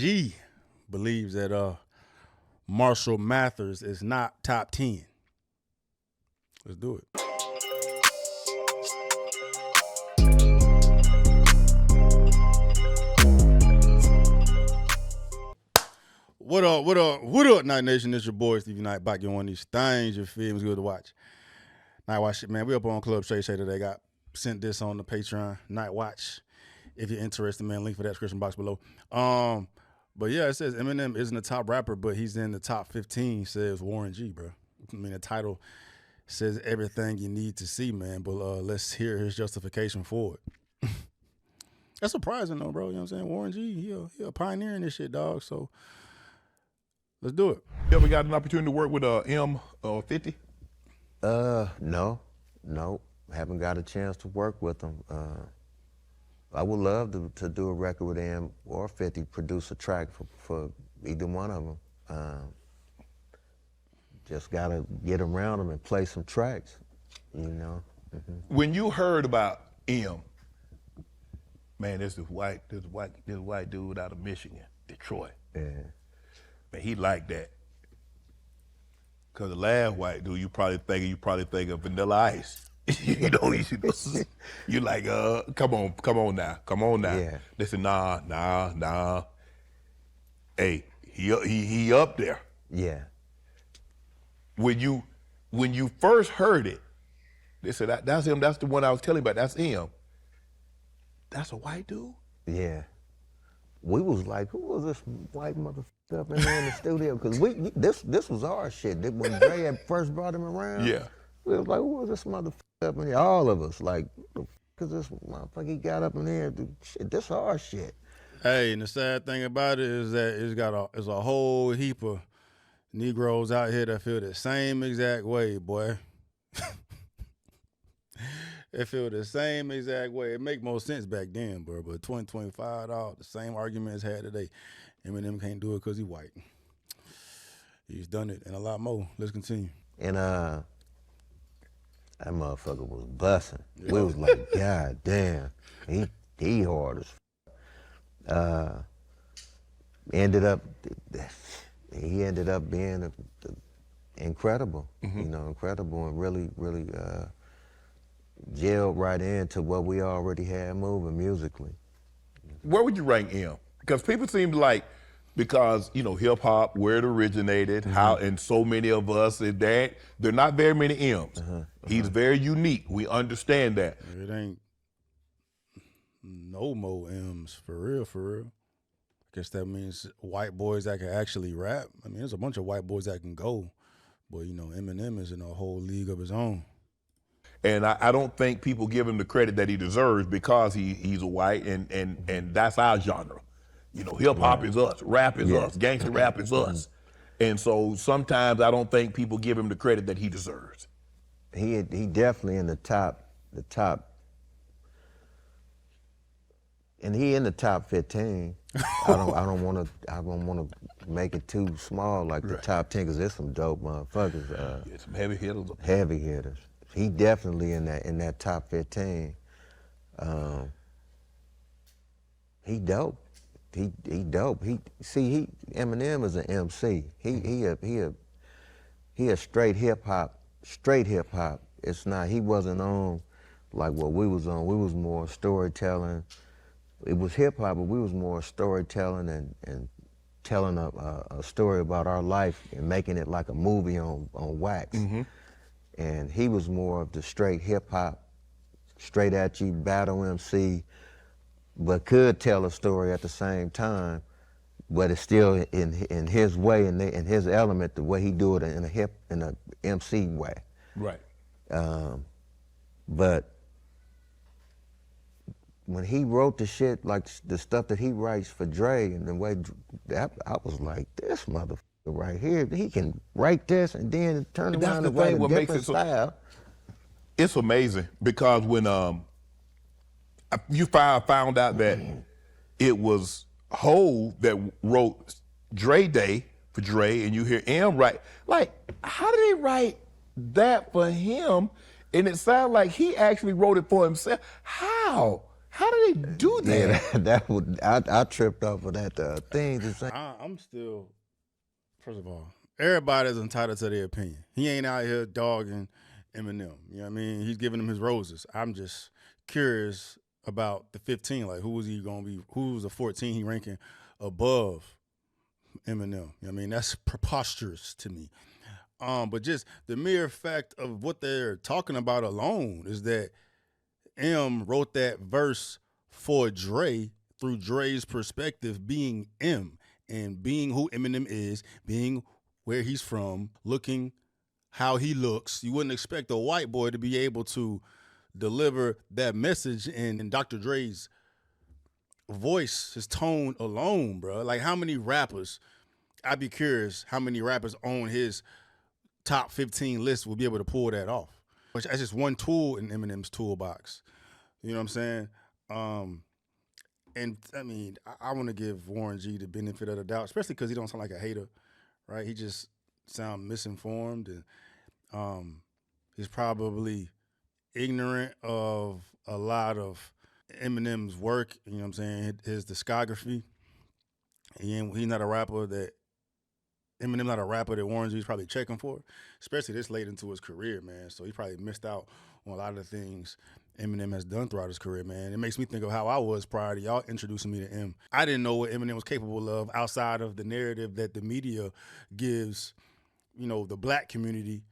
G believes that Marshall Mathers is not top 10. Let's do it. What up, Sknightnation? It's your boy, Stevie Knight, back in one of these things, you feel me? It's good to watch. Night Watch shit, man. We up on Club Shay today. Got sent this on the Patreon, Night Watch. If you're interested, man, link for that description box below. But yeah, it says Eminem isn't the top rapper, but he's in the top 15, says Warren G, bro. I mean, the title says everything you need to see, man, but let's hear his justification for it. That's surprising, though, bro. You know what I'm saying? Warren G, he a pioneer in this shit, dog, so let's do it. You ever got an opportunity to work with M50? No. Haven't got a chance to work with him. I would love to do a record with M or 50, produce a track for either one of them. Just gotta get around them and play some tracks, you know. Mm-hmm. When you heard about M, man, this white dude out of Michigan, Detroit. Yeah. Man, he liked that. Cause the last white dude, you probably think of Vanilla Ice. You like, come on now. Yeah. They said, nah. Hey, he up there. Yeah. When you first heard it, they said that's him. That's the one I was telling you about. That's him. That's a white dude. Yeah. We was like, who was this white motherfucker up in there in the studio? Because this was our shit. When Dre had first brought him around, yeah, we was like, who was this motherfucker up in here? All of us, like, because this motherfucker, he got up in there, dude, shit, this our shit. Hey, and the sad thing about it is that it's a whole heap of Negroes out here that feel the same exact way, boy. They feel the same exact way. It make more sense back then, bro. But 2025, dog, the same arguments had today. Eminem can't do it because he's white. He's done it and a lot more. Let's continue. And that motherfucker was busting. Yeah. We was like, God damn, he hard as he ended up being incredible, mm-hmm. you know, incredible and really gelled right into what we already had moving musically. Where would you rank M? Because people seem to like, because, you know, hip hop, where it originated, mm-hmm. how, and so many of us, there are not very many M's. He's very unique. We understand that. It ain't no more M's, for real. I guess that means white boys that can actually rap. I mean, there's a bunch of white boys that can go, but, you know, Eminem is in a whole league of his own. And I don't think people give him the credit that he deserves because he's a white, and that's our genre. You know, hip hop is us, rap is us, gangster rap is us. And so sometimes I don't think people give him the credit that he deserves. He definitely in the top, and he in the top 15. I don't want to make it too small like the top 10, because there's some dope motherfuckers. Get some heavy hitters. Heavy hitters. He definitely in that top 15. He dope. He dope. Eminem is an MC. He a straight hip hop. It's not. He wasn't on like what we was on. We was more storytelling. It was hip hop, but we was more storytelling and telling a story about our life and making it like a movie on wax. Mm-hmm. And he was more of the straight hip hop, straight at you, battle MC, but could tell a story at the same time, but it's still in his way, in his element, the way he do it in a MC way. Right. But when he wrote the shit, like the stuff that he writes for Dre, and the way I was like, this motherfucker right here, he can write this and then turn around and write a different style. It's amazing because when you found out that it was Hov that wrote Dre Day for Dre, and you hear M write, like, how did he write that for him? And it sounded like he actually wrote it for himself. How? How do they do that? Yeah, that would I tripped off of that thing to say. I'm still, first of all, everybody's entitled to their opinion. He ain't out here dogging Eminem. You know what I mean? He's giving him his roses. I'm just curious about the 15. Like, who was he going to be? Who was the 14 he ranking above Eminem? You know what I mean? That's preposterous to me. But just the mere fact of what they're talking about alone is that M wrote that verse for Dre through Dre's perspective, being M and being who Eminem is, being where he's from, looking how he looks. You wouldn't expect a white boy to be able to deliver that message in Dr. Dre's voice, his tone alone, bro. Like, how many rappers, I'd be curious how many rappers on his top 15 list will be able to pull that off. Which that's just one tool in Eminem's toolbox. You know what I'm saying? And I mean, I want to give Warren G the benefit of the doubt, especially because he don't sound like a hater, right? He just sound misinformed, and he's probably ignorant of a lot of Eminem's work. You know what I'm saying? His discography. He's not a rapper that Eminem's not a rapper that Warren G's probably checking for, especially this late into his career, man. So he probably missed out on a lot of the things Eminem has done throughout his career, man. It makes me think of how I was prior to y'all introducing me to M. I didn't know what Eminem was capable of outside of the narrative that the media gives, you know, the black community,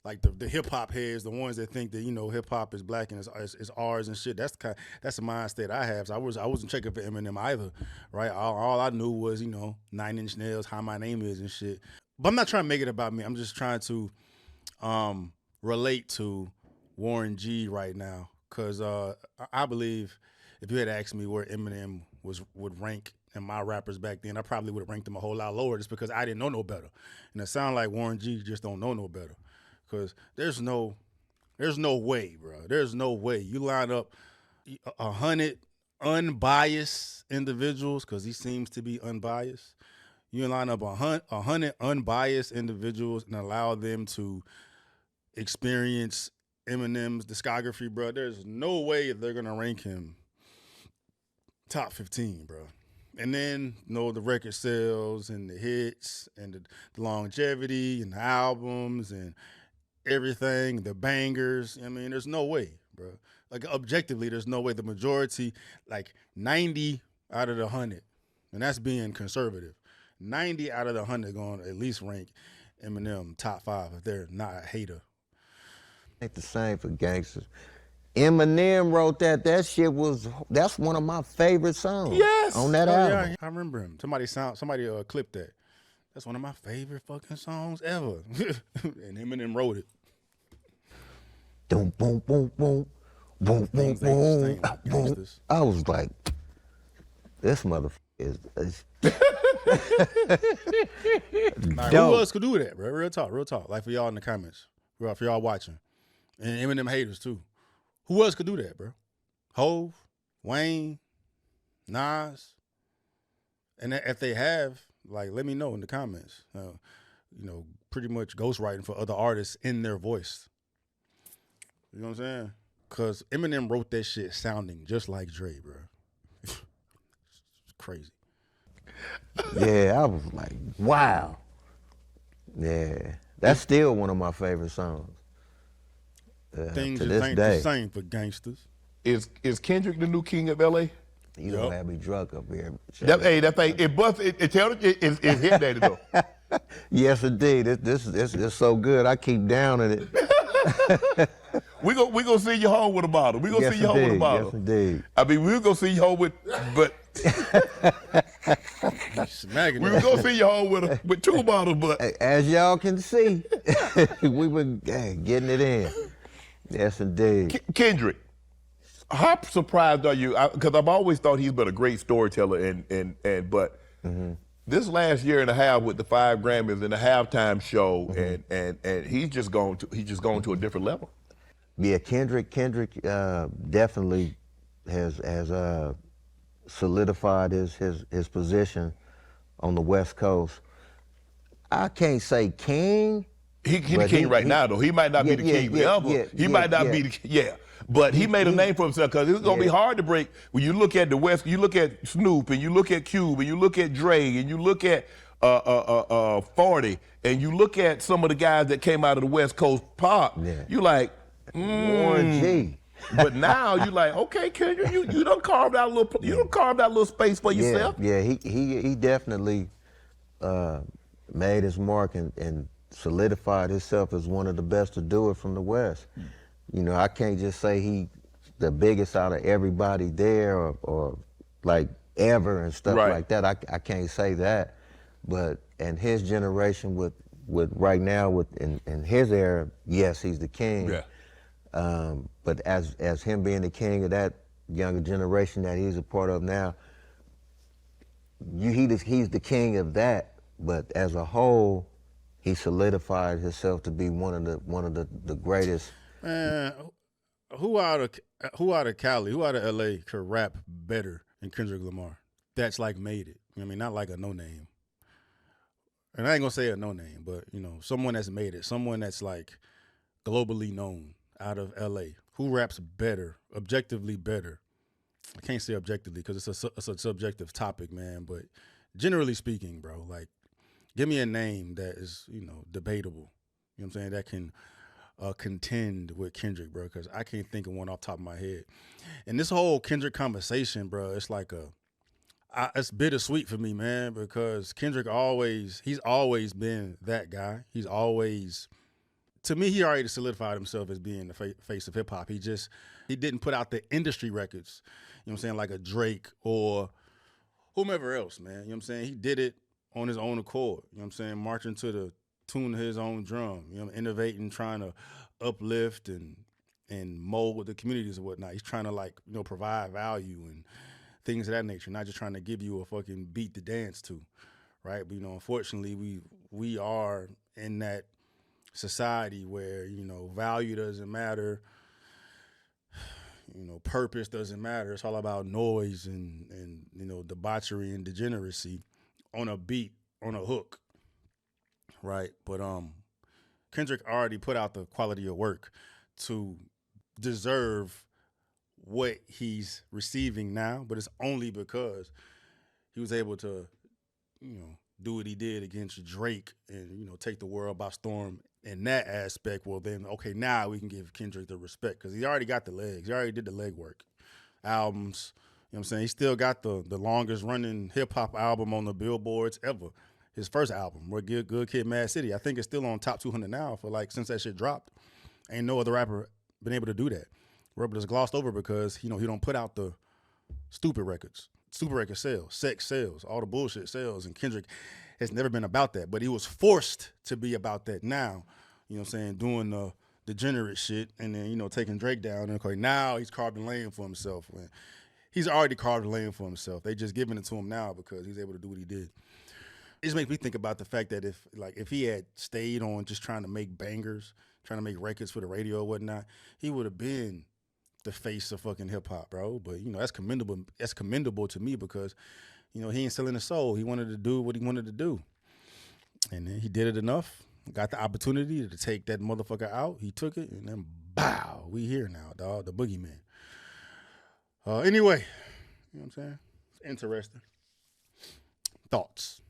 like the hip-hop heads, the ones that think that, you know, hip-hop is black and it's ours and shit. That's the mind state I have. So I wasn't checking for Eminem either, right? All I knew was, you know, 9 Inch Nails, How My Name Is and shit. But I'm not trying to make it about me. I'm just trying to relate to Warren G right now, because I believe if you had asked me where Eminem would rank in my rappers back then, I probably would have ranked him a whole lot lower just because I didn't know no better. And it sounds like Warren G just don't know no better. Because there's no way, bro. There's no way. You line up 100 unbiased individuals, because he seems to be unbiased. You line up 100 unbiased individuals and allow them to experience Eminem's discography, bro. There's no way they're going to rank him top 15, bro. And then, you know, the record sales and the hits and the longevity and the albums and everything, the bangers. I mean, there's no way, bro. Like, objectively, there's no way. The majority, like 90 out of the 100, and that's being conservative, 90 out of the 100 going to at least rank Eminem top 5 if they're not a hater. Ain't the same for gangsters. Eminem wrote that. That's one of my favorite songs. Yes. On that album. Yeah, I remember him. Somebody clipped that. That's one of my favorite fucking songs ever. And Eminem wrote it. Boom, boom, boom, boom, boom, boom, boom, boom. I was like, this motherfucker is Like, who else could do that, bro? Real talk. Like, for y'all in the comments, for y'all watching, and Eminem haters too. Who else could do that, bro? Hove, Wayne, Nas, and if they have, like, let me know in the comments. You know, pretty much ghostwriting for other artists in their voice. You know what I'm saying? Because Eminem wrote that shit sounding just like Dre, bro. It's crazy. Yeah, I was like, wow. Yeah, that's still one of my favorite songs. Things to just this ain't day. the same for gangsters. Is Kendrick the new king of L.A.? You don't have me drunk up here. That thing, it hit that though. Yes, indeed. This is so good. I keep downing it. We gonna send you home with a bottle. We gonna send you home with a bottle. Yes, indeed. I mean, we were gonna send you home with, but Smacking we that. were gonna send you home with 2 bottles. But As y'all can see, we were getting it in. Yes, indeed. Kendrick, how surprised are you? Because I've always thought he's been a great storyteller, but this last year and a half with the 5 Grammys and the halftime show, and he's just gone to a different level. Yeah, Kendrick definitely has solidified his position on the West Coast. I can't say king, He the But king right now, though. He might not be the king forever. He might not be the But he made a name for himself because it's gonna be hard to break. When you look at the West, you look at Snoop and you look at Cube and you look at Dre and you look at 40 and you look at some of the guys that came out of the West Coast pop. Yeah. You like Warren G. But now you like, okay, Kendrick, you done carved out a little space for yourself. Yeah, he definitely made his mark and solidified himself as one of the best to do it from the West. You know, I can't just say he the biggest out of everybody there or like ever and stuff like that. I can't say that. But in his generation with right now in his era, yes, he's the king. Yeah. But as him being the king of that younger generation that he's a part of now, he's the king of that. But as a whole, he solidified himself to be one of the greatest. Man, who out of Cali, who out of LA could rap better than Kendrick Lamar? That's like made it. I mean, not like a no name. And I ain't gonna say a no name, but you know, someone that's made it, someone that's like globally known out of LA. Who raps better, objectively better? I can't say objectively because it's a subjective topic, man. But generally speaking, bro, like, give me a name that is, you know, debatable. You know what I'm saying? That can contend with Kendrick, bro, because I can't think of one off the top of my head. And this whole Kendrick conversation, bro, it's like it's bittersweet for me, man, because Kendrick he's always been that guy. He's always, to me, he already solidified himself as being the face of hip hop. He didn't put out the industry records, you know what I'm saying, like a Drake or whomever else, man. You know what I'm saying? He did it on his own accord, you know what I'm saying, marching to the tune of his own drum, you know, innovating, trying to uplift and mold the communities and whatnot. He's trying to, like, you know, provide value and things of that nature, not just trying to give you a fucking beat to dance to, right? But, you know, unfortunately, we are in that society where, you know, value doesn't matter, you know, purpose doesn't matter. It's all about noise and you know, debauchery and degeneracy on a beat, on a hook, right? But Kendrick already put out the quality of work to deserve what he's receiving now, but it's only because he was able to, you know, do what he did against Drake and, you know, take the world by storm in that aspect. Well, then, okay, now we can give Kendrick the respect because he already got the legs. He already did the leg work. Albums, you know what I'm saying? He still got the longest running hip hop album on the billboards ever. His first album, Good Kid, Mad City. I think it's still on top 200 now for, like, since that shit dropped. Ain't no other rapper been able to do that. Rapper just glossed over because, you know, he don't put out the stupid records. Stupid records sales, sex sales, all the bullshit sales, and Kendrick has never been about that. But he was forced to be about that now, you know what I'm saying, doing the degenerate shit and then, you know, taking Drake down. And okay, now he's carved a lane for himself. He's already carved a lane for himself. They just giving it to him now because he's able to do what he did. It just makes me think about the fact that if he had stayed on just trying to make bangers, trying to make records for the radio or whatnot, he would have been the face of fucking hip hop, bro. But, you know, that's commendable. That's commendable to me because, you know, he ain't selling his soul. He wanted to do what he wanted to do. And then he did it enough, got the opportunity to take that motherfucker out. He took it, and then, bow, we here now, dog, the boogeyman. Anyway, you know what I'm saying? It's interesting. Thoughts?